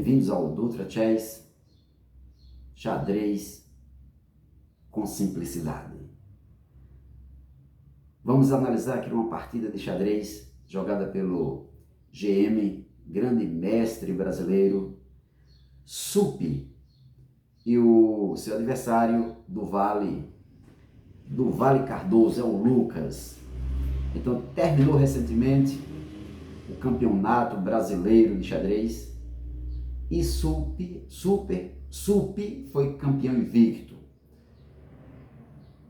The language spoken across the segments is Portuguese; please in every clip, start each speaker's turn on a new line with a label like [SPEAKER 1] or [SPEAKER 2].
[SPEAKER 1] Bem-vindos ao Dutra Chess, xadrez com simplicidade. Vamos analisar aqui uma partida de xadrez jogada pelo GM, grande mestre brasileiro, Suppi, e o seu adversário do Vale Cardoso, é o Lucas. Então terminou recentemente o campeonato brasileiro de xadrez e Suppi foi campeão invicto.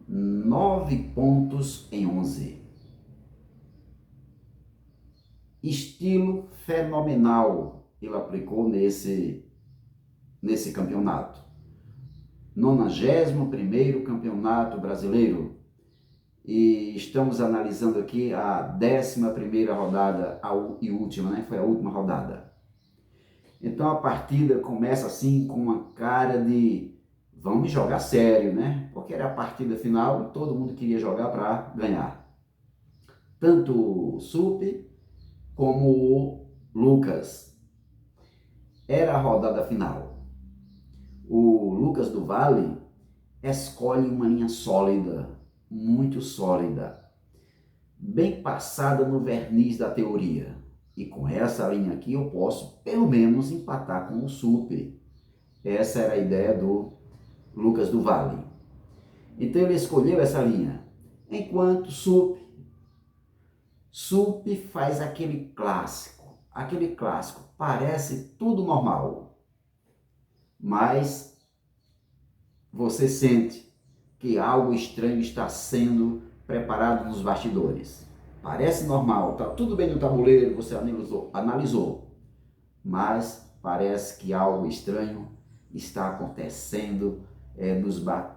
[SPEAKER 1] 9 pontos em 11. Estilo fenomenal ele aplicou nesse campeonato. 91º campeonato brasileiro. E estamos analisando aqui a 11ª rodada e última, né? Foi a última rodada. Então a partida começa assim com uma cara de vamos jogar sério, né? Porque era a partida final e todo mundo queria jogar para ganhar. Tanto o Suppi como o Lucas. Era a rodada final. O Lucas do Vale escolhe uma linha sólida, muito sólida, bem passada no verniz da teoria. E com essa linha aqui eu posso pelo menos empatar com o Suppi. Essa era a ideia do Lucas do Vale. Então ele escolheu essa linha. Enquanto Suppi faz aquele clássico, parece tudo normal, mas você sente que algo estranho está sendo preparado nos bastidores. Parece normal, está tudo bem no tabuleiro, você analisou, mas parece que algo estranho está acontecendo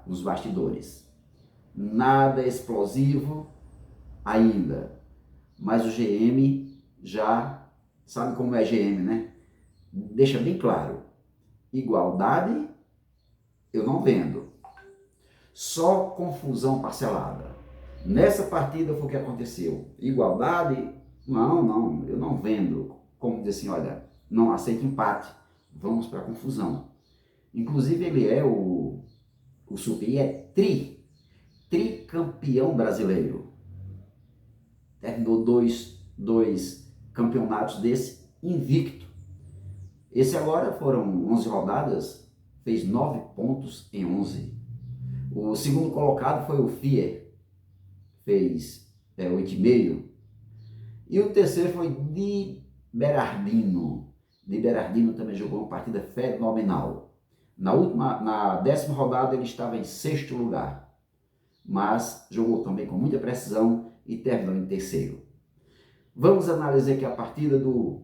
[SPEAKER 1] nos bastidores. Nada explosivo ainda, mas o GM já sabe como é GM, né? Deixa bem claro, igualdade eu não vendo, só confusão parcelada. Nessa partida foi o que aconteceu. Igualdade, não, eu não vendo. Como diz assim, olha, não aceito empate, vamos para a confusão. Inclusive ele é o Suppi é tricampeão brasileiro. Terminou dois campeonatos desse invicto. Esse agora foram 11 rodadas, fez 9 pontos em 11. O segundo colocado foi o Fier, fez 8,5. E o terceiro foi Di Berardino. Di Berardino também jogou uma partida fenomenal. Na 10ª rodada ele estava em 6º lugar, mas jogou também com muita precisão e terminou em 3º. Vamos analisar aqui a partida do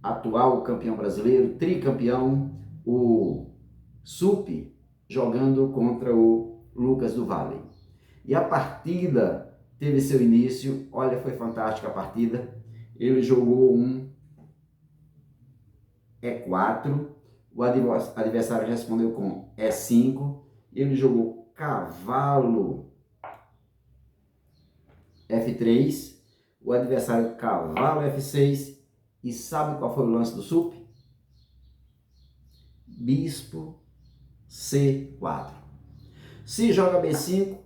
[SPEAKER 1] atual campeão brasileiro, tricampeão, o Suppi, jogando contra o Lucas do Vale. E a partida teve seu início, olha, foi fantástica a partida. Ele jogou um E4, o adversário respondeu com E5, ele jogou cavalo F3, o adversário cavalo F6, e sabe qual foi o lance do Suppi? Bispo C4. Se joga B5,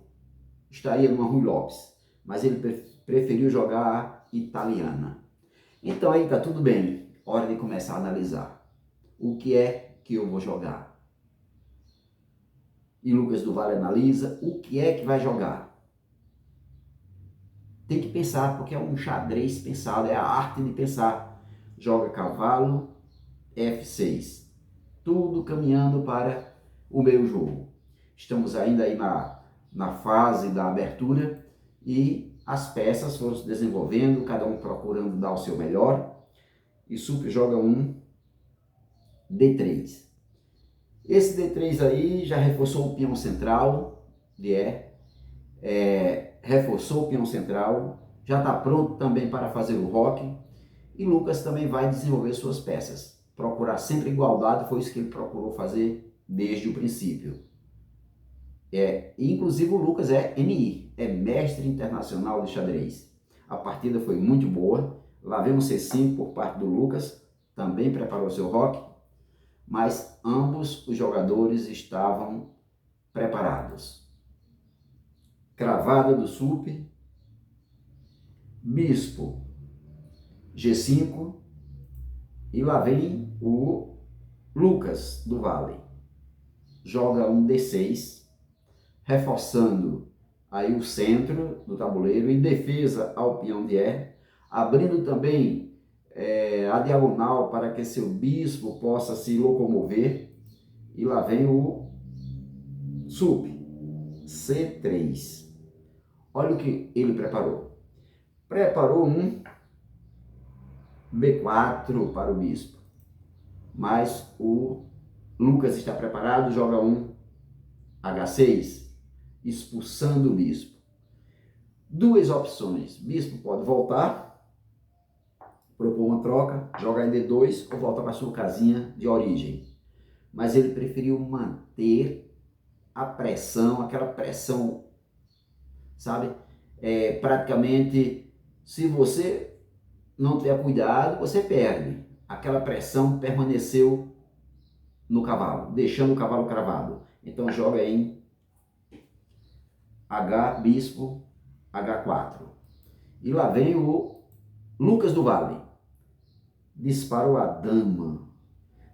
[SPEAKER 1] estaria numa Ruy Lopes, mas ele preferiu jogar a italiana. Então aí tá tudo bem, hora de começar a analisar. O que é que eu vou jogar? E Lucas do Vale analisa o que é que vai jogar. Tem que pensar, porque é um xadrez pensado, é a arte de pensar. Joga cavalo F6, tudo caminhando para o meu jogo. Estamos ainda aí na fase da abertura e as peças foram se desenvolvendo, cada um procurando dar o seu melhor. E Suppi joga um D3. Esse D3 aí já reforçou o peão central, reforçou o peão central, já está pronto também para fazer o roque. E Lucas também vai desenvolver suas peças. Procurar sempre igualdade, foi isso que ele procurou fazer desde o princípio. Inclusive o Lucas é MI, é mestre internacional de xadrez. A partida foi muito boa. Lá vemos C5 por parte do Lucas, também preparou seu roque. mas ambos os jogadores estavam preparados. Cravada do sup, bispo G5, e lá vem o Lucas do Vale. Joga um D6, reforçando aí o centro do tabuleiro, em defesa ao peão de E, abrindo também a diagonal para que seu bispo possa se locomover. E lá vem o sup, C3. Olha o que ele preparou. Preparou um B4 para o bispo, mas o Lucas está preparado, joga um H6, expulsando o bispo. Duas opções: bispo pode voltar, propor uma troca, jogar em D2 ou volta para sua casinha de origem. Mas ele preferiu manter a pressão, aquela pressão, sabe? Praticamente, se você não tiver cuidado, você perde. Aquela pressão permaneceu no cavalo, deixando o cavalo cravado. Então joga em H, bispo, H4. E lá vem o Lucas do Vale. Disparou a dama.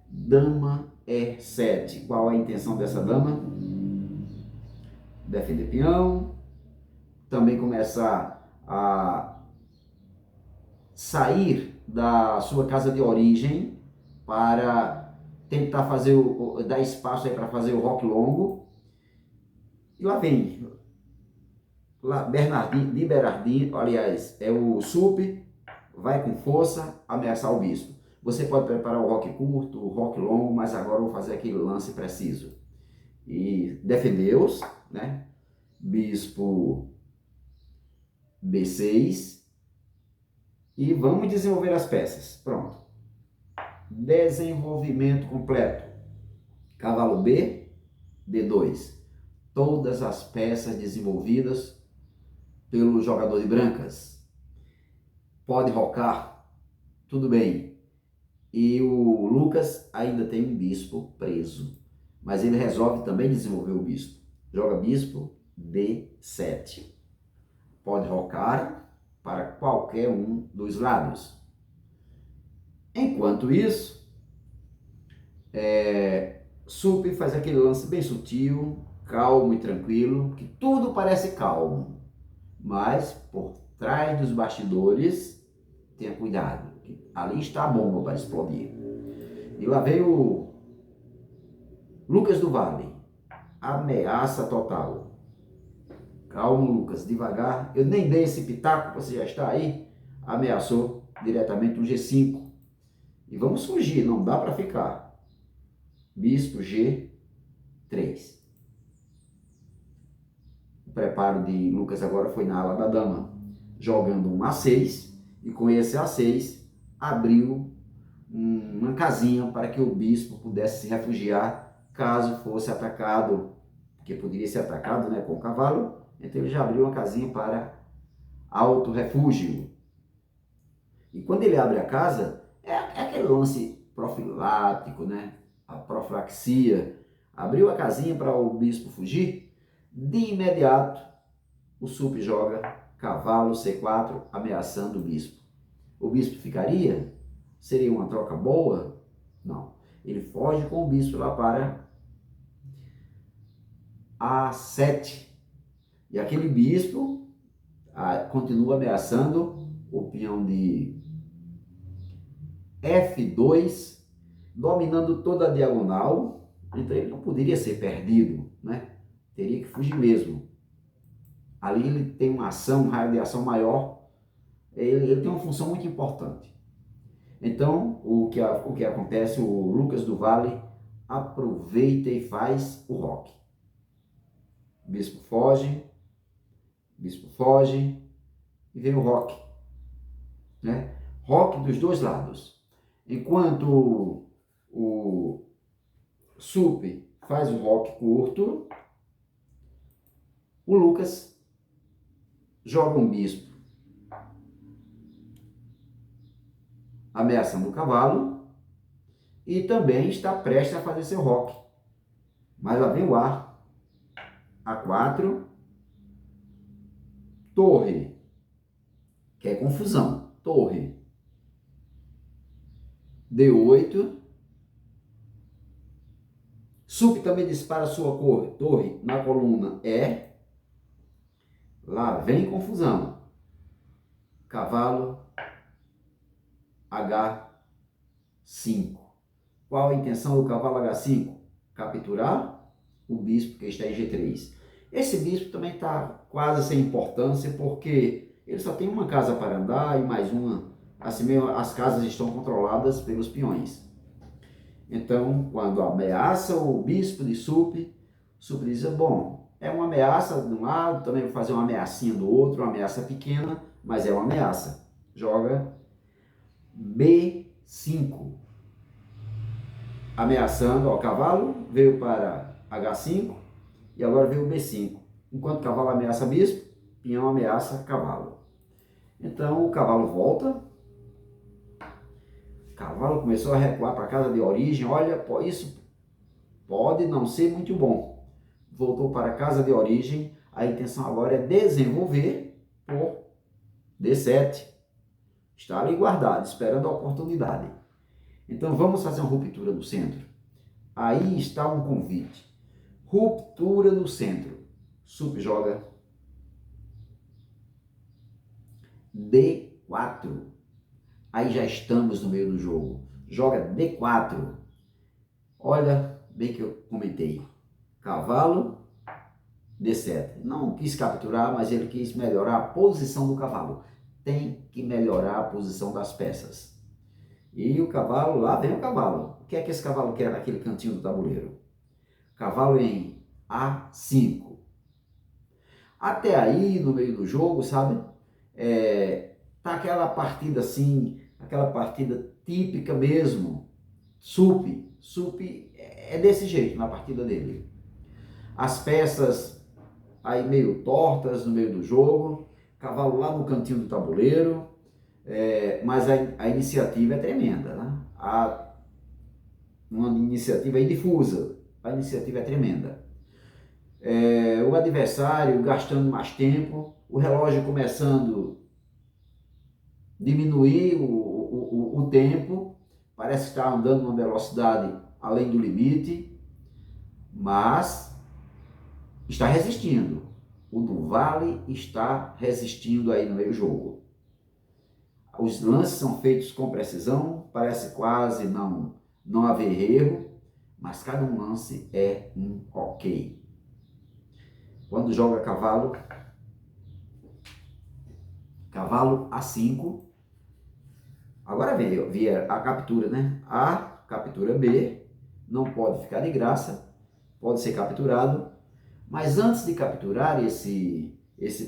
[SPEAKER 1] Dama E7. Qual a intenção dessa dama? Defender peão. Também começar a sair da sua casa de origem para tentar fazer dar espaço aí para fazer o roque longo. E lá vem Bernardinho, aliás, é o sup, vai com força ameaçar o bispo. Você pode preparar o roque curto, o roque longo, mas agora eu vou fazer aquele lance preciso. E defendeu-os, né? Bispo B6. E vamos desenvolver as peças. Pronto. Desenvolvimento completo. Cavalo B, D2. Todas as peças desenvolvidas pelo jogador de brancas. Pode rocar, tudo bem. E o Lucas ainda tem um bispo preso, mas ele resolve também desenvolver o bispo. Joga bispo D7. Pode rocar para qualquer um dos lados. Enquanto isso, sup faz aquele lance bem sutil, calmo e tranquilo, que tudo parece calmo, mas por trás dos bastidores, tenha cuidado, que ali está a bomba para explodir. E lá veio o Lucas do Vale, ameaça total. Calmo, Lucas, devagar, eu nem dei esse pitaco, você já está aí, ameaçou diretamente um G5. E vamos fugir, não dá para ficar. Bispo G3. O preparo de Lucas agora foi na ala da dama, jogando um A6, e com esse A6 abriu uma casinha para que o bispo pudesse se refugiar caso fosse atacado, porque poderia ser atacado, né, com o cavalo. Então ele já abriu uma casinha para auto-refúgio. E quando ele abre a casa, é aquele lance profilático, né? A profilaxia. Abriu a casinha para o bispo fugir, de imediato o sup joga cavalo C4, ameaçando o bispo. O bispo ficaria? Seria uma troca boa? Não. Ele foge com o bispo lá para A7. E aquele bispo continua ameaçando o peão de F2, dominando toda a diagonal. Então ele não poderia ser perdido, né? Teria que fugir mesmo. Ali ele tem uma ação, um raio de ação maior. Ele tem uma função muito importante. Então, o que acontece? O Lucas do Vale aproveita e faz o roque. Bispo foge, e vem o roque, né? Roque dos dois lados. Enquanto o sup faz o roque curto, o Lucas joga um bispo, ameaçando o cavalo, e também está prestes a fazer seu roque. Mas lá vem o A4, torre, que é confusão, torre, D8, sup também dispara sua torre na coluna E, lá vem confusão, cavalo, H5. Qual a intenção do cavalo H5? Capturar o bispo que está em G3. Esse bispo também está quase sem importância, porque ele só tem uma casa para andar e mais uma. Assim mesmo, as casas estão controladas pelos peões. Então, quando ameaça o bispo de sup diz, bom, é uma ameaça de um lado, também vou fazer uma ameaçinha do outro, uma ameaça pequena, mas é uma ameaça. Joga B5. Ameaçando, ó, o cavalo veio para H5 e agora veio o B5. Enquanto o cavalo ameaça bispo, peão ameaça cavalo. Então o cavalo volta, o cavalo começou a recuar para a casa de origem. Olha, isso pode não ser muito bom. Voltou para a casa de origem, a intenção agora é desenvolver por D7. Está ali guardado, esperando a oportunidade. Então vamos fazer uma ruptura no centro. Aí está um convite. Ruptura no centro. Sup joga D4. Aí já estamos no meio do jogo. Joga D4. Olha bem que eu comentei. Cavalo, D7. Não quis capturar, mas ele quis melhorar a posição do cavalo. Tem que melhorar a posição das peças. E o cavalo, lá vem o cavalo. O que é que esse cavalo quer naquele cantinho do tabuleiro? Cavalo em A5. Até aí, no meio do jogo, sabe? Tá aquela partida assim, aquela partida típica mesmo. Sup é desse jeito na partida dele. As peças aí meio tortas no meio do jogo, cavalo lá no cantinho do tabuleiro, mas a iniciativa é tremenda, né? Uma iniciativa aí difusa, a iniciativa é tremenda. O adversário gastando mais tempo, o relógio começando a diminuir o tempo, parece estar andando numa velocidade além do limite, mas está resistindo. O do Vale está resistindo aí no meio do jogo. Os lances são feitos com precisão, parece quase não haver erro, mas cada um lance é um ok. Quando joga cavalo A5, agora vem a captura, né? A captura B, não pode ficar de graça, pode ser capturado, mas antes de capturar esse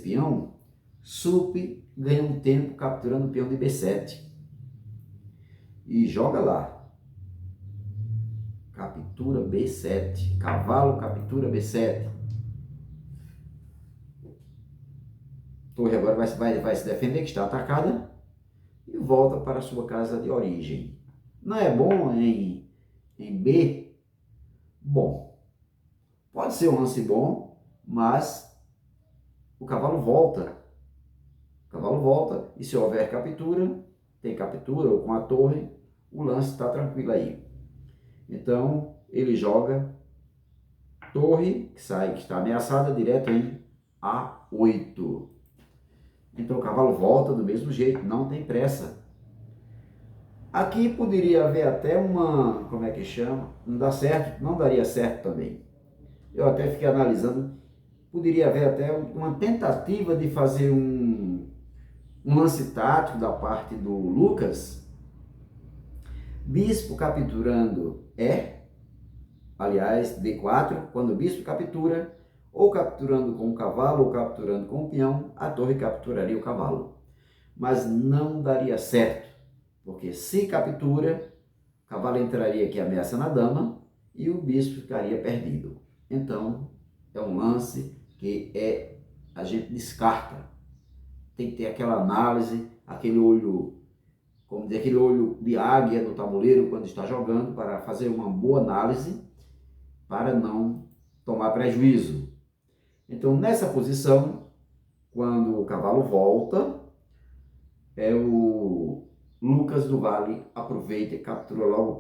[SPEAKER 1] peão, sup ganha um tempo capturando o peão de B7 e joga lá. Captura B7, cavalo captura B7. Torre agora vai se defender, que está atacada, e volta para a sua casa de origem. Não é bom em B? Bom, pode ser um lance bom, mas o cavalo volta. O cavalo volta, e se houver captura, tem captura ou com a torre, o lance está tranquilo aí. Então, ele joga torre, que está ameaçada, direto em A8. Então o cavalo volta do mesmo jeito, não tem pressa. Aqui poderia haver até uma, como é que chama? Não dá certo, não daria certo também. Eu até fiquei analisando, poderia haver até uma tentativa de fazer um lance tático da parte do Lucas, bispo capturando aliás, D4, quando o bispo captura, ou capturando com o cavalo, ou capturando com o peão, a torre capturaria o cavalo. Mas não daria certo, porque se captura, o cavalo entraria aqui ameaçando a dama e o bispo ficaria perdido. Então, é um lance que a gente descarta. Tem que ter aquela análise, aquele olho como diz aquele olho de águia do tabuleiro quando está jogando, para fazer uma boa análise, para não tomar prejuízo. Então, nessa posição, quando o cavalo volta, o Lucas do Vale aproveita e captura logo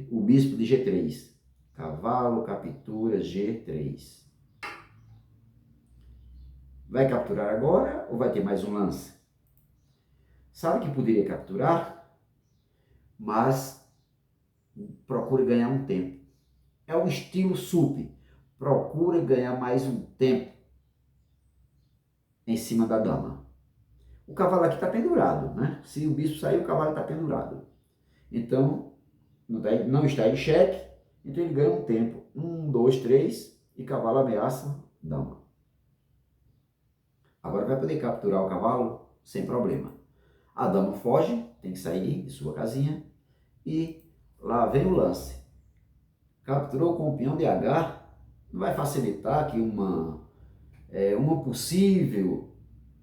[SPEAKER 1] o bispo de G3. Cavalo captura G3. Vai capturar agora ou vai ter mais um lance? Sabe que poderia capturar, mas procure ganhar um tempo. É o estilo sup. Procure ganhar mais um tempo em cima da dama. O cavalo aqui está pendurado, né? Se o bispo sair, o cavalo está pendurado. Então, não está em xeque, então ele ganha um tempo. 1, 2, 3, e cavalo ameaça dama. Agora vai poder capturar o cavalo sem problema. A dama foge, tem que sair de sua casinha, e lá vem o lance. Capturou com o peão de H, vai facilitar aqui uma possível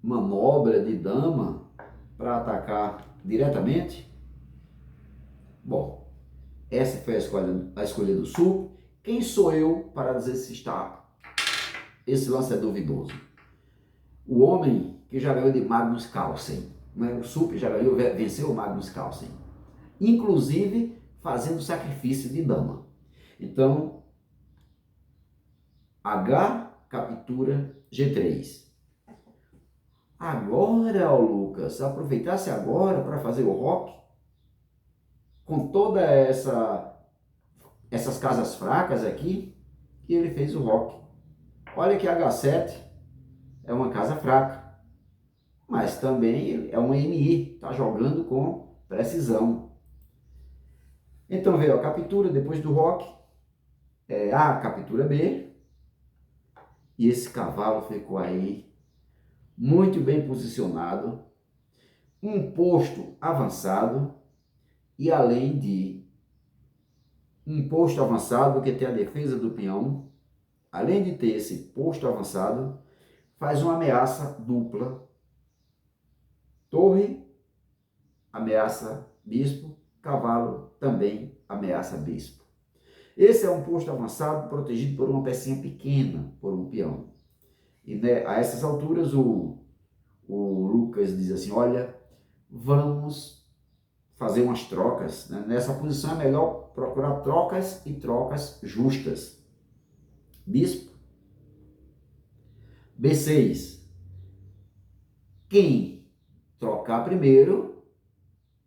[SPEAKER 1] manobra de dama para atacar diretamente. Bom, essa foi a escolha do sul. Quem sou eu para dizer se esse lance é duvidoso? O homem que já ganhou de Magnus Carlsen, né? O Sup já ganhou, venceu o Magnus Carlsen, inclusive fazendo sacrifício de dama. Então, H captura G3. Agora, ó Lucas, aproveitasse agora para fazer o roque, com toda essas casas fracas aqui, e ele fez o roque. Olha que H7 é uma casa fraca, mas também é um MI, está jogando com precisão. Então veio a captura depois do roque, A captura B, e esse cavalo ficou aí muito bem posicionado, um posto avançado, e além de um posto avançado que tem a defesa do peão, além de ter esse posto avançado, faz uma ameaça dupla. Torre ameaça bispo, cavalo também ameaça bispo. Esse é um posto avançado protegido por uma pecinha pequena, por um peão. E né, a essas alturas o Lucas diz assim, olha, vamos fazer umas trocas. Né? Nessa posição é melhor procurar trocas e trocas justas. Bispo, B6. Quem trocar primeiro,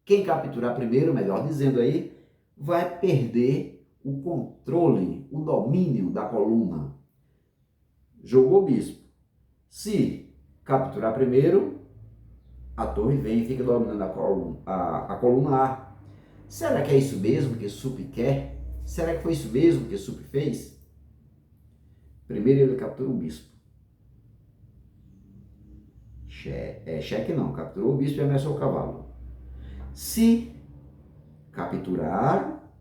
[SPEAKER 1] quem capturar primeiro, melhor dizendo aí, vai perder o controle, o domínio da coluna. Jogou bispo. Se capturar primeiro, a torre vem e fica dominando a coluna A. Será que é isso mesmo que Sup quer? Será que foi isso mesmo que Sup fez? Primeiro ele captura o bispo. Cheque não, capturou o bispo e ameaçou o cavalo. Se capturar,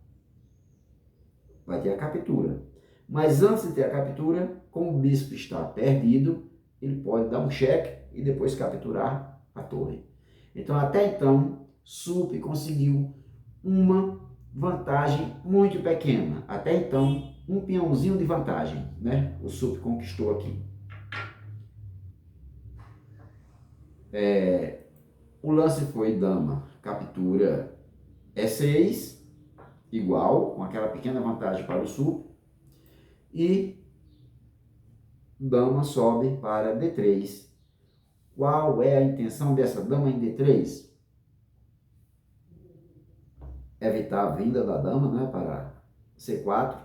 [SPEAKER 1] vai ter a captura. Mas antes de ter a captura, como o bispo está perdido, ele pode dar um cheque e depois capturar a torre. Então, até então, Sup conseguiu uma vantagem muito pequena. Até então, um peãozinho de vantagem, né? O Sup conquistou aqui. O lance foi dama, captura E6, igual, com aquela pequena vantagem para o Sup, e dama sobe para D3. Qual é a intenção dessa dama em D3? Evitar a vinda da dama, né, para C4.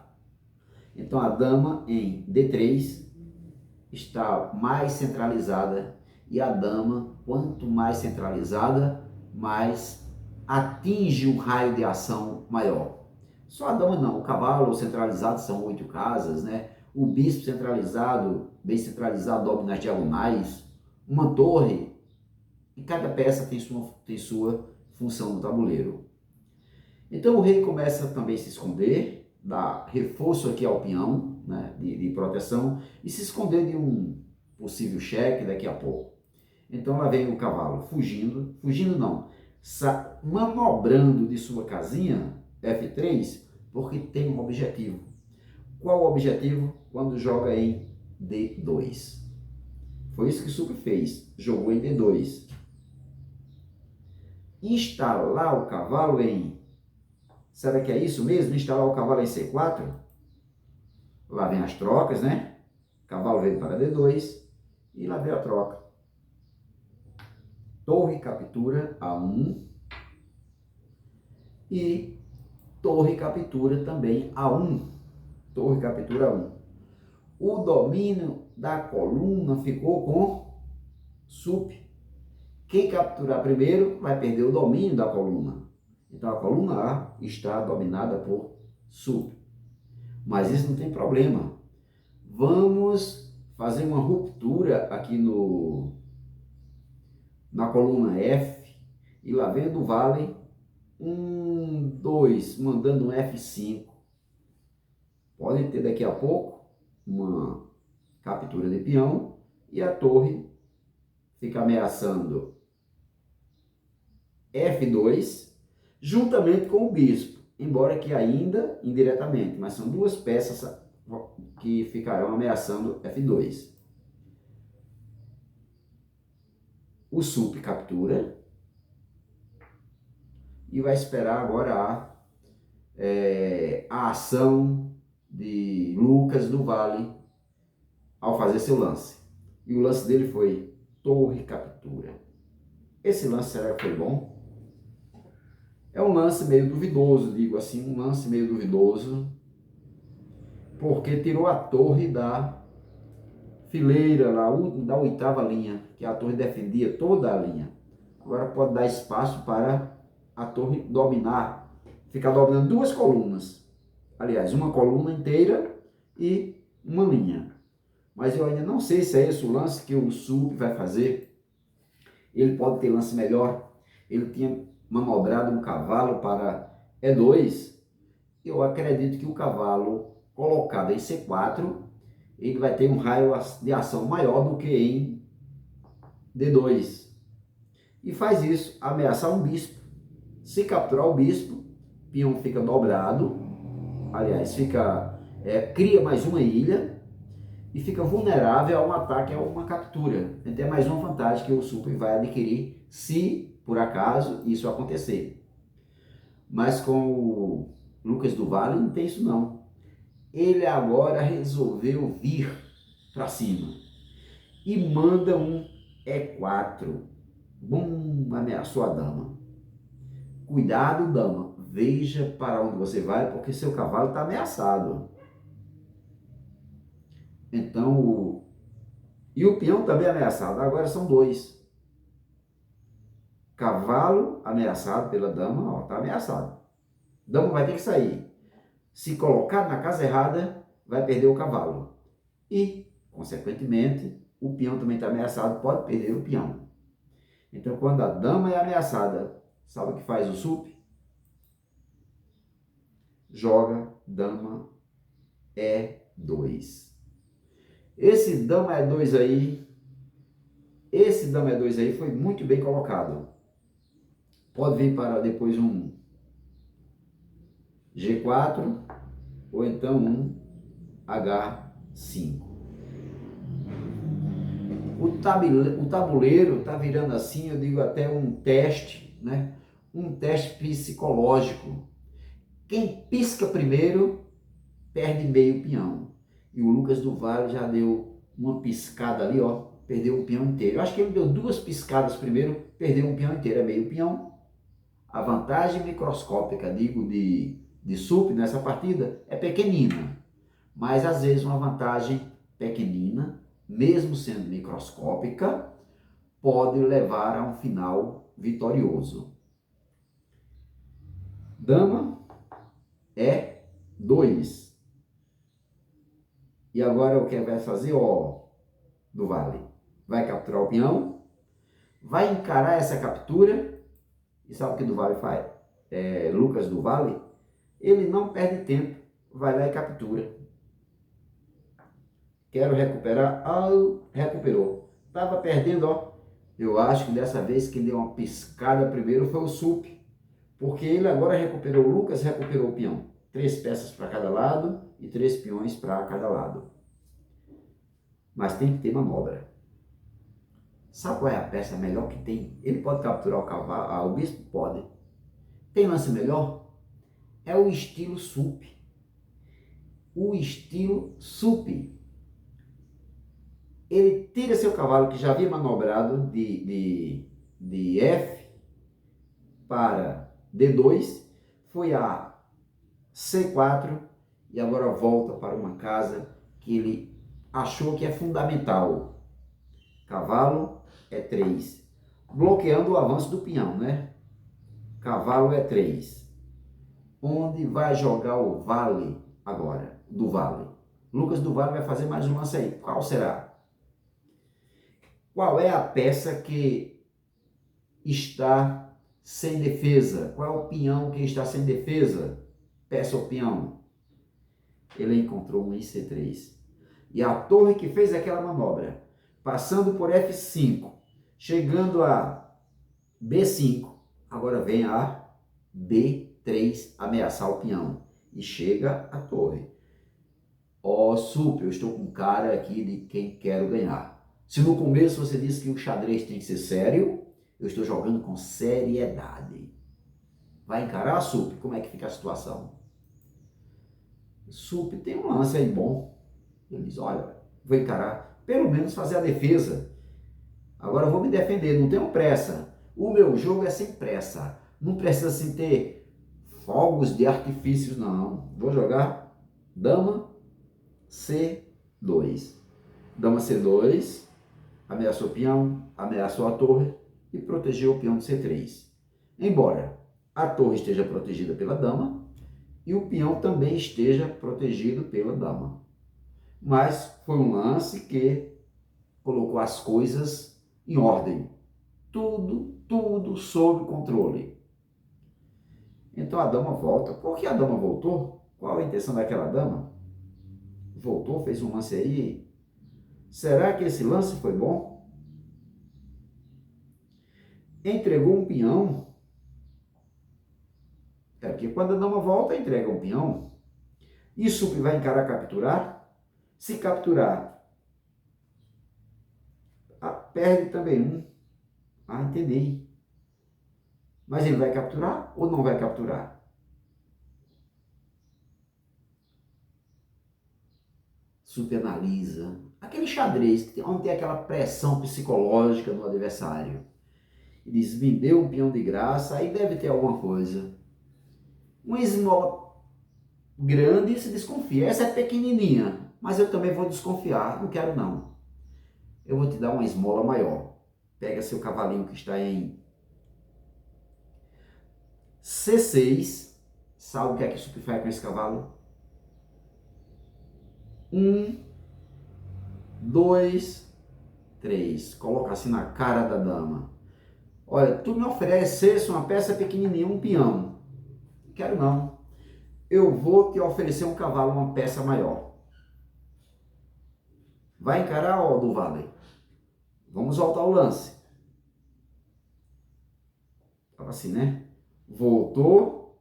[SPEAKER 1] Então a dama em D3 está mais centralizada, e a dama, quanto mais centralizada, mais atinge um raio de ação maior. Só a dama não, o cavalo centralizado são 8 casas, né? O bispo centralizado, bem centralizado, domina as diagonais, uma torre, e cada peça tem sua função no tabuleiro. Então o rei começa também a se esconder, dá reforço aqui ao peão, né, de proteção, e se esconder de um possível cheque daqui a pouco. Então lá vem o cavalo fugindo não, manobrando de sua casinha, F3, porque tem um objetivo. Qual o objetivo? Quando joga em D2. Foi isso que o Sup fez, jogou em D2. Instalar o cavalo em... Será que é isso mesmo? Instalar o cavalo em C4? Lá vem as trocas, né? O cavalo veio para D2 e lá veio a troca. Torre captura A1 e torre captura também A1. Torre captura A1. O domínio da coluna ficou com Sup. Quem capturar primeiro vai perder o domínio da coluna. Então a coluna A está dominada por Sup. Mas isso não tem problema. Vamos fazer uma ruptura aqui na coluna F e lá vem do vale 1, 2, mandando um F5. Pode ter daqui a pouco uma captura de peão e a torre fica ameaçando F2 juntamente com o bispo, embora que ainda indiretamente, mas são duas peças que ficarão ameaçando F2. O Sup captura e vai esperar agora a ação de Lucas do Vale ao fazer seu lance. E o lance dele foi torre captura. Esse lance, será que foi bom? É um lance meio duvidoso, digo assim, um lance meio duvidoso, porque tirou a torre da fileira, lá, da 8ª linha, que a torre defendia toda a linha. Agora pode dar espaço para a torre dominar, ficar dominando duas colunas. Aliás, uma coluna inteira e uma linha. Mas eu ainda não sei se é esse o lance que o Sup vai fazer. Ele pode ter lance melhor. Ele tinha manobrado um cavalo para E2. Eu acredito que o cavalo colocado em C4, ele vai ter um raio de ação maior do que em D2. E faz isso, ameaçar um bispo. Se capturar o bispo, o peão fica dobrado. Aliás, cria mais uma ilha e fica vulnerável a um ataque, a uma captura. Tem mais uma vantagem que o Sup vai adquirir se, por acaso, isso acontecer. Mas com o Lucas do Vale não tem isso não. Ele agora resolveu vir para cima e manda um E4. Bum, ameaçou a dama. Cuidado, dama. Veja para onde você vai, porque seu cavalo está ameaçado. Então, e o peão também ameaçado. Agora são dois. Cavalo ameaçado pela dama, está ameaçado. Dama vai ter que sair. Se colocar na casa errada, vai perder o cavalo. E, consequentemente, o peão também está ameaçado, pode perder o peão. Então, quando a dama é ameaçada, sabe o que faz o Sup? Joga dama E2. Esse dama E2 aí foi muito bem colocado. Pode vir para depois um G4 ou então um H5. O tabuleiro está virando assim, eu digo até um teste, né? Um teste psicológico. Quem pisca primeiro perde meio peão. E o Lucas do Vale já deu uma piscada ali, ó, perdeu o peão inteiro. Eu acho que ele deu duas piscadas primeiro, perdeu um peão inteiro, é meio peão. A vantagem microscópica, digo, de Sup nessa partida é pequenina. Mas às vezes uma vantagem pequenina, mesmo sendo microscópica, pode levar a um final vitorioso. Dama E2. E agora o que vai fazer? Ó, do Vale. Vai capturar o peão, vai encarar essa captura. E sabe o que do Vale faz? Lucas do Vale, ele não perde tempo, vai lá e captura. Quero recuperar, recuperou. Estava perdendo, ó, Eu acho que dessa vez quem deu uma piscada primeiro foi o Sup, porque ele agora recuperou, o Lucas recuperou o peão. 3 peças para cada lado e 3 peões para cada lado. Mas tem que ter manobra. Sabe qual é a peça melhor que tem? Ele pode capturar o cavalo, o bispo? Pode. Tem lance melhor? É o estilo Sup. O estilo Sup. Ele tira seu cavalo que já havia manobrado de F para D2, foi a C4 e agora volta para uma casa que ele achou que é fundamental. Cavalo é 3, bloqueando o avanço do peão, né? Cavalo é 3. Onde vai jogar o vale agora? Do vale. Lucas do Vale vai fazer mais um lance aí. Qual será? Qual é a peça que está sem defesa? Qual é o peão que está sem defesa? Peça o peão. Ele encontrou um IC3. E a torre que fez aquela manobra, passando por F5, chegando a B5, agora vem a B3 ameaçar o peão. E chega a torre. Ó, Sup, eu estou com cara aqui de quem quero ganhar. Se no começo você disse que o xadrez tem que ser sério, eu estou jogando com seriedade. Vai encarar, Sup? Como é que fica a situação? Sup tem um lance aí bom. Ele diz, olha, vou encarar, pelo menos fazer a defesa. Agora eu vou me defender, não tenho pressa. O meu jogo é sem pressa. Não precisa assim ter fogos de artifícios, não. Vou jogar dama C2. Dama C2, ameaçou o peão, ameaçou a torre e protegeu o peão de C3. Embora a torre esteja protegida pela dama e o peão também esteja protegido pela dama. Mas foi um lance que colocou as coisas em ordem. Tudo sob controle. Então a dama volta. Por que a dama voltou? Qual a intenção daquela dama? Voltou, fez um lance aí. Será que esse lance foi bom? Entregou um peão. É porque quando a dama volta, entrega um peão. Isso que vai encarar capturar. Se capturar, perde também um. Entendi. Mas ele vai capturar ou não vai capturar? Superanalisa. Aquele xadrez, onde tem aquela pressão psicológica no adversário. E diz, me deu um peão de graça, aí deve ter alguma coisa. Uma esmola grande se desconfia. Essa é pequenininha, mas eu também vou desconfiar. Não quero não. Eu vou te dar uma esmola maior. Pega seu cavalinho que está em C6. Sabe o que é que Sup faz com esse cavalo? 1, 2, 3. Coloca assim na cara da dama. Olha, tu me oferecesse uma peça pequenininha, um peão. Quero não. Eu vou te oferecer um cavalo, uma peça maior. Vai encarar, ó, do Vale. Vamos voltar ao lance. Fala assim, né? Voltou,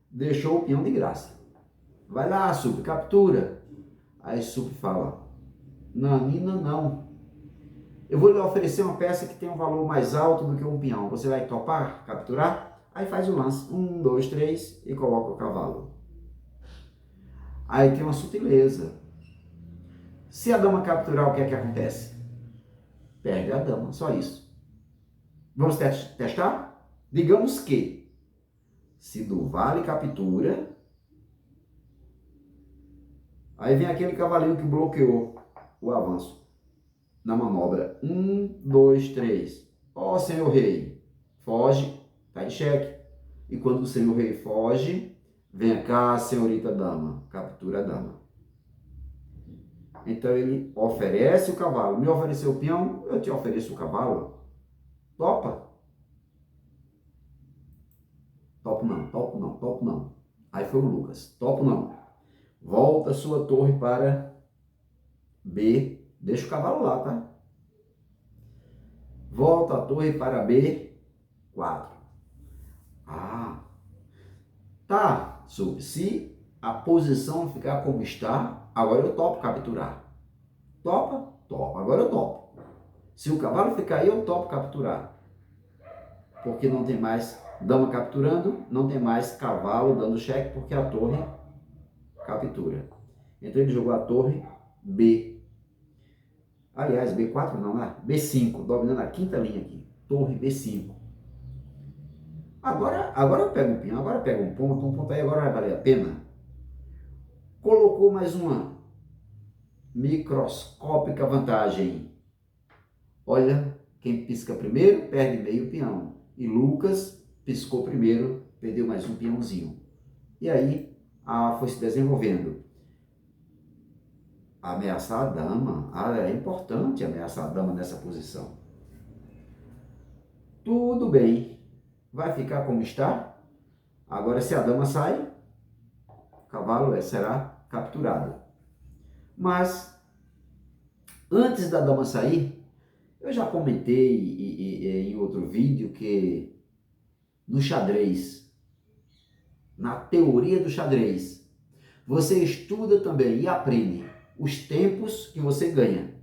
[SPEAKER 1] deixou o peão de graça. Vai lá, Sup, captura. Aí Sup fala, Nanina, não. Eu vou lhe oferecer uma peça que tem um valor mais alto do que um peão. Você vai topar, capturar? Aí faz o lance. 1, 2, 3 e coloca o cavalo. Aí tem uma sutileza. Se a dama capturar, o que é que acontece? Perde a dama, só isso. Vamos testar? Digamos que, se do Vale captura, aí vem aquele cavalinho que bloqueou o avanço na manobra. 1, 2, 3. Ó, senhor rei, foge, tá em xeque. E quando o senhor rei foge, vem cá, senhorita dama, captura a dama. Então ele oferece o cavalo. Me ofereceu o peão, eu te ofereço o cavalo. Topa? Topo não, topo não, topo não. Aí foi o Lucas. Topo não. Volta sua torre para B. Deixa o cavalo lá, tá? volta a torre para B4. Ah, tá, se a posição ficar como está, agora eu topo capturar. Topa? Topa, agora eu topo. Se o cavalo ficar aí, eu topo capturar. Porque não tem mais dama capturando, não tem mais cavalo dando cheque, porque a torre captura. Então ele jogou a torre B. Aliás, B4 não, né? B5, dominando a quinta linha aqui. Torre B5. Agora eu pego um pinhão, agora eu pego um ponto aí agora vai valer a pena. Colocou mais uma microscópica vantagem. Olha, quem pisca primeiro perde meio peão. E Lucas piscou primeiro, perdeu mais um peãozinho. E aí foi se desenvolvendo. Ameaçar a dama. É importante ameaçar a dama nessa posição. Tudo bem. Vai ficar como está. Agora, se a dama sai, o cavalo será capturado. Mas, antes da dama sair, eu já comentei em outro vídeo que no xadrez, na teoria do xadrez, você estuda também e aprende os tempos que você ganha.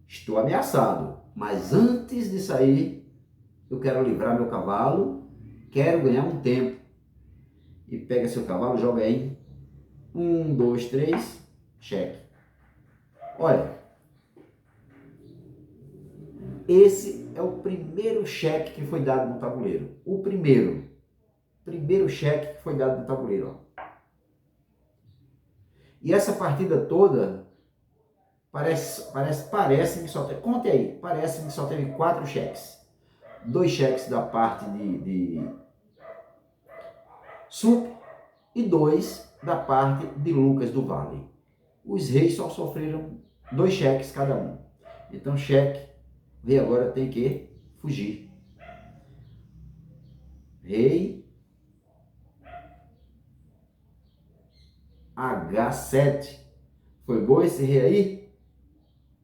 [SPEAKER 1] Estou ameaçado, mas antes de sair, eu quero livrar meu cavalo, quero ganhar um tempo. E pega seu cavalo, joga aí. 1, 2, 3, cheque. Olha, esse é o primeiro cheque que foi dado no tabuleiro. O primeiro cheque que foi dado no tabuleiro. Ó. E essa partida toda parece que só teve, conte aí, parece que só teve 4 cheques. 2 cheques da parte de Sup e 2 da parte de Lucas do Vale. Os reis só sofreram 2 cheques cada um. Então, cheque, rei agora tem que fugir. Rei H7. Foi bom esse rei aí?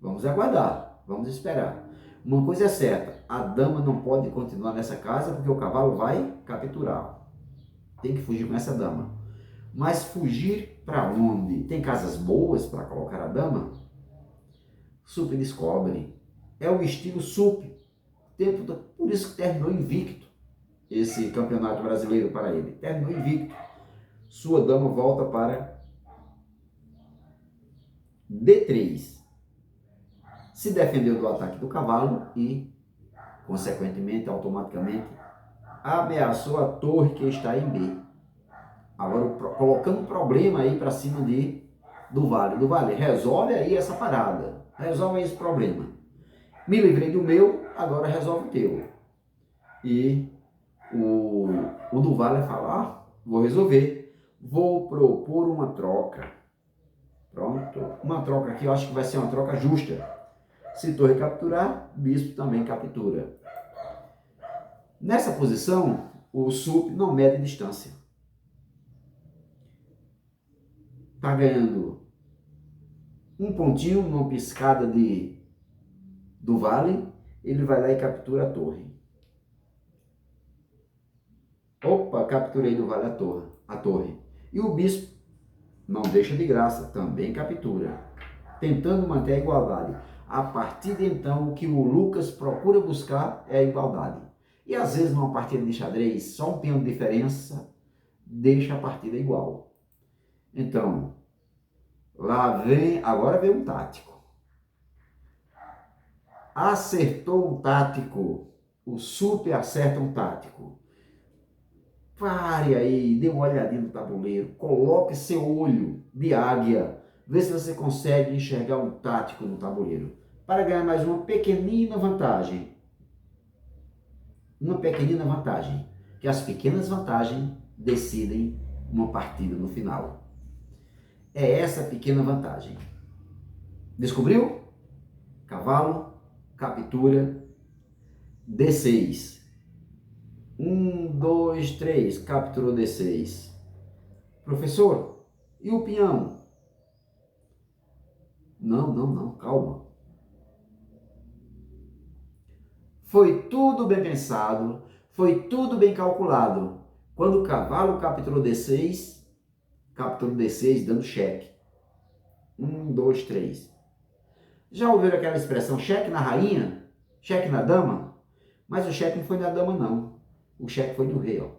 [SPEAKER 1] Vamos aguardar, vamos esperar. Uma coisa é certa, a dama não pode continuar nessa casa porque o cavalo vai capturar. Tem que fugir com essa dama. Mas fugir para onde? Tem casas boas para colocar a dama? Sup descobre. É o estilo Sup. Por isso que terminou invicto esse campeonato brasileiro para ele. Terminou invicto. Sua dama volta para D3. Se defendeu do ataque do cavalo e, consequentemente, automaticamente, ameaçou a torre que está em B. Agora, colocando um problema aí para cima do Vale. Do Vale, resolve aí essa parada. Resolve esse problema. Me livrei do meu, agora resolve o teu. E o do Vale fala, vou resolver. Vou propor uma troca. Pronto. Uma troca aqui, eu acho que vai ser uma troca justa. Se torre capturar, bispo também captura. Nessa posição, o Sup não mede distância. Está ganhando um pontinho numa piscada do Vale, ele vai lá e captura a torre. Opa, capturei do Vale a torre. E o bispo não deixa de graça, também captura, tentando manter a igualdade. A partir de então, o que o Lucas procura buscar é a igualdade. E às vezes numa partida de xadrez, só um peão de diferença deixa a partida igual. Então, agora vem um tático. Acertou um tático, o Sup acerta um tático. Pare aí, dê uma olhadinha no tabuleiro, coloque seu olho de águia, vê se você consegue enxergar um tático no tabuleiro, para ganhar mais uma pequenina vantagem. Uma pequenina vantagem, que as pequenas vantagens decidem uma partida no final. É essa pequena vantagem. Descobriu? Cavalo, captura, D6. 1, 2, 3, capturou D6. Professor, e o peão? Não, calma. Foi tudo bem pensado, foi tudo bem calculado. Quando o cavalo capturou D6 dando cheque. 1, 2, 3. Já ouviram aquela expressão cheque na rainha? Cheque na dama? Mas o cheque não foi na dama, não. O cheque foi no rei, ó.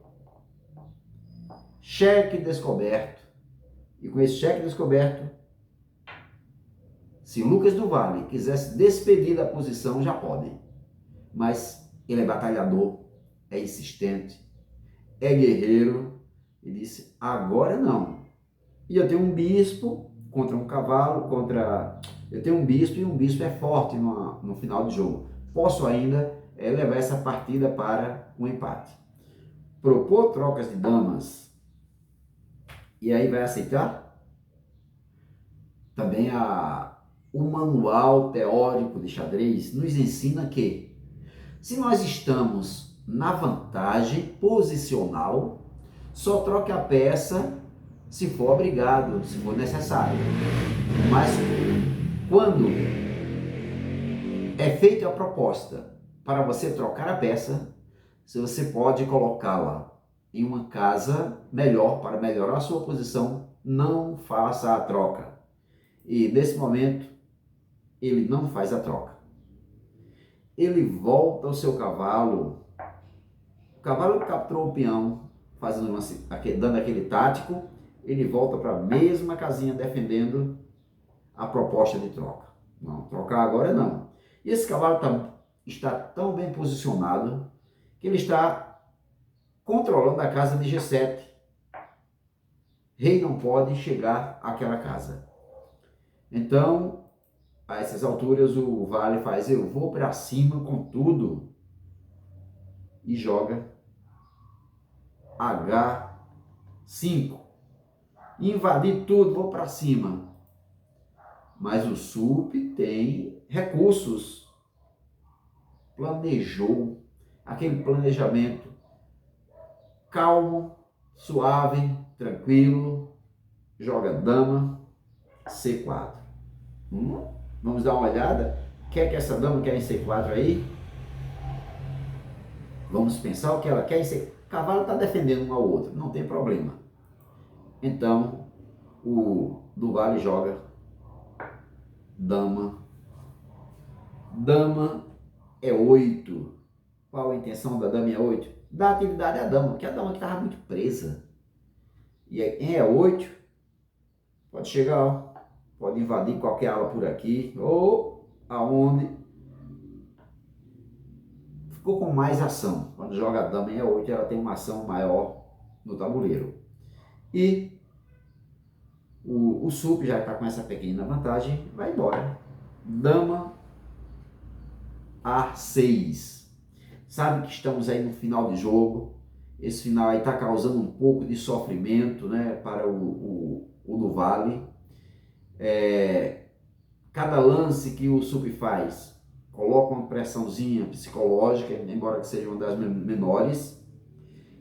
[SPEAKER 1] Cheque descoberto. E com esse cheque descoberto, se Lucas do Vale quisesse despedir da posição, já pode. Mas ele é batalhador, é insistente, é guerreiro. E disse, agora não. E eu tenho um bispo contra um cavalo, eu tenho um bispo e um bispo é forte no final do jogo. Posso ainda levar essa partida para um empate. Propor trocas de damas. E aí vai aceitar? Também o manual teórico de xadrez nos ensina que se nós estamos na vantagem posicional, só troque a peça se for obrigado, se for necessário. Mas quando é feita a proposta para você trocar a peça, se você pode colocá-la em uma casa melhor para melhorar a sua posição, não faça a troca. E nesse momento, ele não faz a troca. Ele volta o seu cavalo. O cavalo capturou o peão, dando aquele tático. Ele volta para a mesma casinha defendendo a proposta de troca. Não, trocar agora não. E esse cavalo está tão bem posicionado que ele está controlando a casa de G7. Rei não pode chegar àquela casa. Então, a essas alturas, o Vale faz, eu vou para cima com tudo. E joga H5. Invadir tudo, vou para cima. Mas o Sup tem recursos. Planejou aquele planejamento calmo, suave, tranquilo. Joga dama C4. Vamos dar uma olhada? Quer que essa dama quer em C4 aí? Vamos pensar o que ela quer em C4. O cavalo está defendendo um ao outro, não tem problema. Então, o do Vale joga dama. Dama é 8. Qual a intenção da dama em E8? Dar atividade à dama, porque a dama que estava muito presa. E em E8, pode chegar, ó, pode invadir qualquer ala por aqui, ou aonde ficou com mais ação. Quando joga a dama em E8, ela tem uma ação maior no tabuleiro. E o Sup já está com essa pequena vantagem, vai embora. Dama A6. Sabe que estamos aí no final de jogo. Esse final aí está causando um pouco de sofrimento, né, para o do Vale. Cada lance que o Sup faz coloca uma pressãozinha psicológica, embora que seja uma das menores.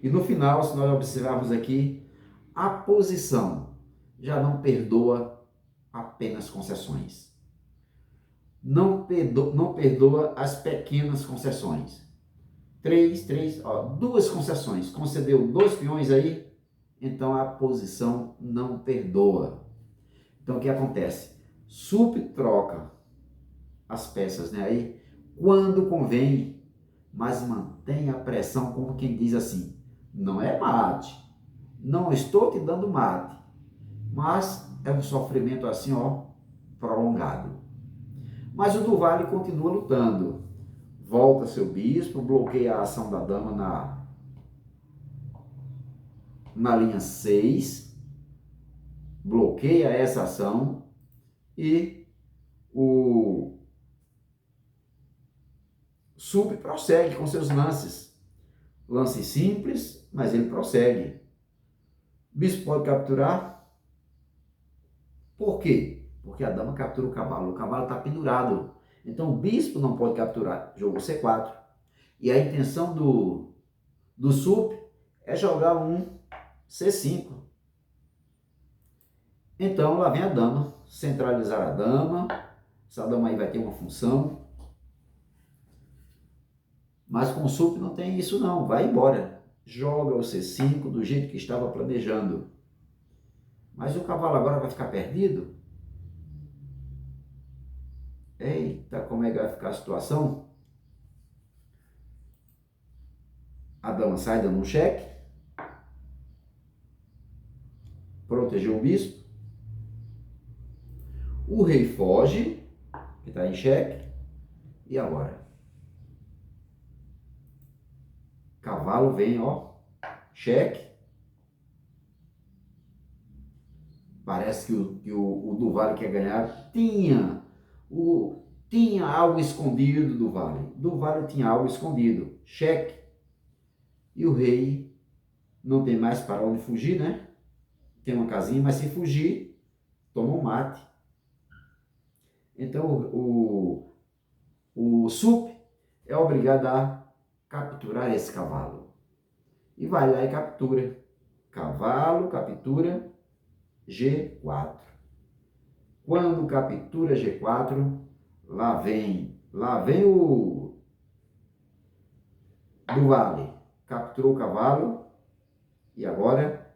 [SPEAKER 1] E no final, se nós observarmos aqui, a posição já não perdoa apenas concessões. Não perdoa as pequenas concessões. 3, ó, 2 concessões. Concedeu 2 peões aí, então a posição não perdoa. Então o que acontece? Sup troca as peças, né, aí, quando convém, mas mantém a pressão como quem diz assim, não é mate, não estou te dando mate, mas é um sofrimento assim, ó, prolongado. Mas o do Vale continua lutando. Volta seu bispo, bloqueia a ação da dama na linha 6, bloqueia essa ação e o Sup prossegue com seus lances. Lance simples, mas ele prossegue. Bispo pode capturar. Por quê? Porque a dama captura o cavalo está pendurado. Então o bispo não pode capturar. Jogou C4. E a intenção do Sup é jogar um C5. Então lá vem a dama, centralizar a dama. Essa dama aí vai ter uma função. Mas com o sup não tem isso não, vai embora. Joga o C5 do jeito que estava planejando. Mas o cavalo agora vai ficar perdido? Eita, como é que vai ficar a situação? A dama sai dando um cheque. Protegeu o bispo. O rei foge, que está em xeque. E agora? Cavalo vem, ó, xeque. Parece que o do Vale quer ganhar. Tinha algo escondido do Vale. Do Vale tinha algo escondido. Xeque. E o rei não tem mais para onde fugir, né? Tem uma casinha, mas se fugir, toma um mate. Então o sup é obrigado a capturar esse cavalo. E vai lá e captura. Cavalo captura G4. Quando captura G4, lá vem o do Vale. Capturou o cavalo e agora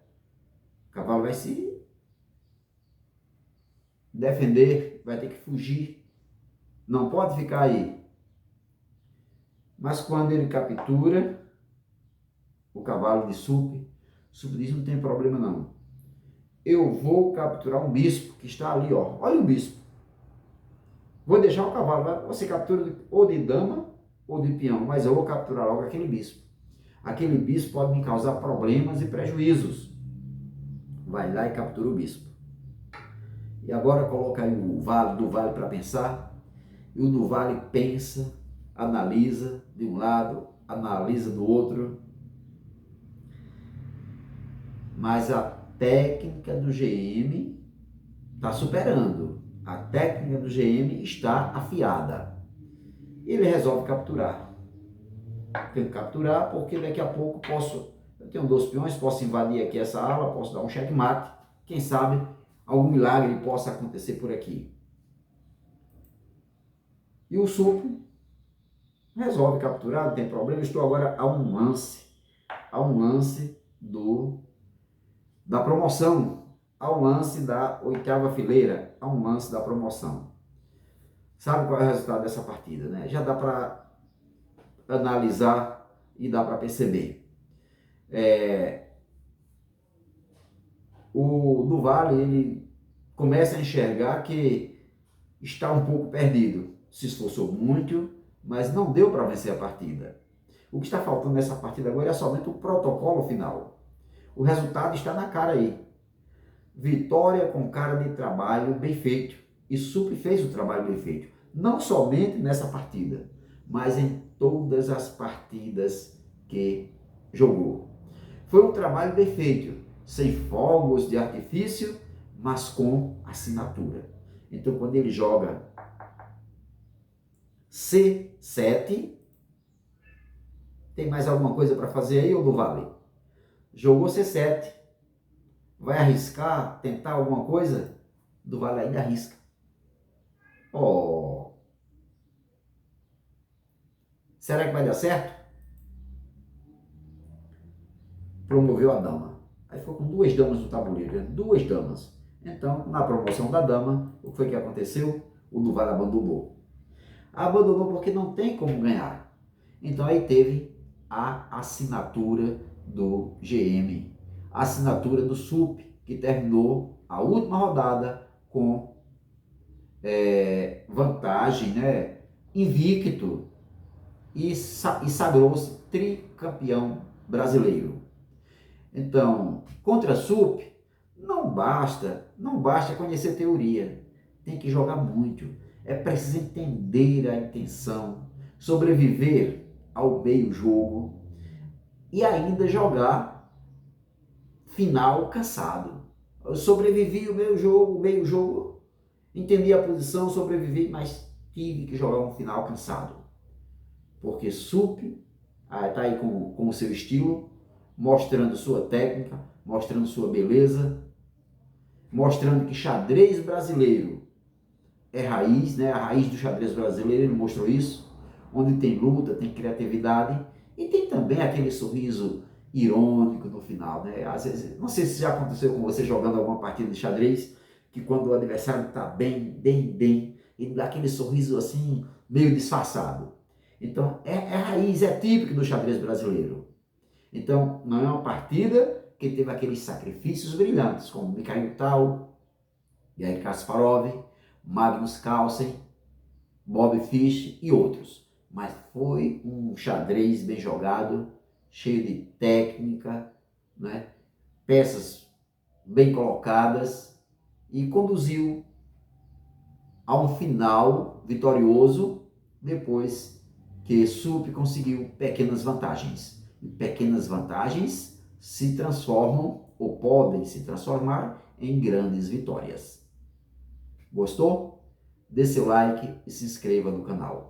[SPEAKER 1] o cavalo vai se defender, vai ter que fugir. Não pode ficar aí. Mas quando ele captura o cavalo de sup diz: não tem problema não. Eu vou capturar um bispo que está ali, ó. Olha o bispo. Vou deixar o cavalo. Você captura ou de dama ou de peão, mas eu vou capturar logo aquele bispo. Aquele bispo pode me causar problemas e prejuízos. Vai lá e captura o bispo. E agora coloca aí o do Vale para pensar. E o do Vale pensa, analisa de um lado, analisa do outro. Mas a técnica do GM está superando. A técnica do GM está afiada. Ele resolve capturar. Tenho que capturar porque daqui a pouco eu tenho 2 peões, posso invadir aqui essa ala, posso dar um checkmate. Quem sabe algum milagre possa acontecer por aqui. E o sup resolve capturar, não tem problema. Eu estou agora a um lance da promoção, ao lance da 8ª fileira, a um lance da promoção. Sabe qual é o resultado dessa partida, né? Já dá para analisar e dá para perceber. O do Vale, ele começa a enxergar que está um pouco perdido. Se esforçou muito, mas não deu para vencer a partida. O que está faltando nessa partida agora é somente o protocolo final. O resultado está na cara aí. Vitória com cara de trabalho bem feito. E sup fez o trabalho bem feito. Não somente nessa partida, mas em todas as partidas que jogou. Foi um trabalho bem feito, sem fogos de artifício, mas com assinatura. Então, quando ele joga C7, tem mais alguma coisa para fazer aí, ou do Vale? Jogou C7. Vai arriscar, tentar alguma coisa? Do Vale ainda arrisca. Oh. Será que vai dar certo? Promoveu a dama. Aí ficou com 2 damas no tabuleiro, 2 damas. Então, na promoção da dama, o que foi que aconteceu? O do Vale abandonou. Abandonou porque não tem como ganhar. Então aí teve a assinatura do GM, a assinatura do sup, que terminou a última rodada com vantagem, né? Invicto, e sagrou-se tricampeão brasileiro. Então, contra sup, não basta conhecer teoria, tem que jogar muito. É preciso entender a intenção, sobreviver ao meio jogo e ainda jogar final cansado. Eu sobrevivi o meio jogo, entendi a posição, sobrevivi, mas tive que jogar um final cansado. Porque sup está aí com o seu estilo, mostrando sua técnica, mostrando sua beleza, mostrando que xadrez brasileiro é raiz, né? A raiz do xadrez brasileiro, ele mostrou isso. onde tem luta, tem criatividade e tem também aquele sorriso irônico no final, né? Às vezes, não sei se já aconteceu com você jogando alguma partida de xadrez, que quando o adversário está bem, ele dá aquele sorriso assim, meio disfarçado. Então, é raiz, é típico do xadrez brasileiro. Então, não é uma partida que teve aqueles sacrifícios brilhantes, como Mikhail Tal, Garry Kasparov, Magnus Carlsen, Bob Fish e outros. Mas foi um xadrez bem jogado, cheio de técnica, né? Peças bem colocadas e conduziu a um final vitorioso depois que Sup conseguiu pequenas vantagens. E pequenas vantagens se transformam ou podem se transformar em grandes vitórias. Gostou? Dê seu like e se inscreva no canal.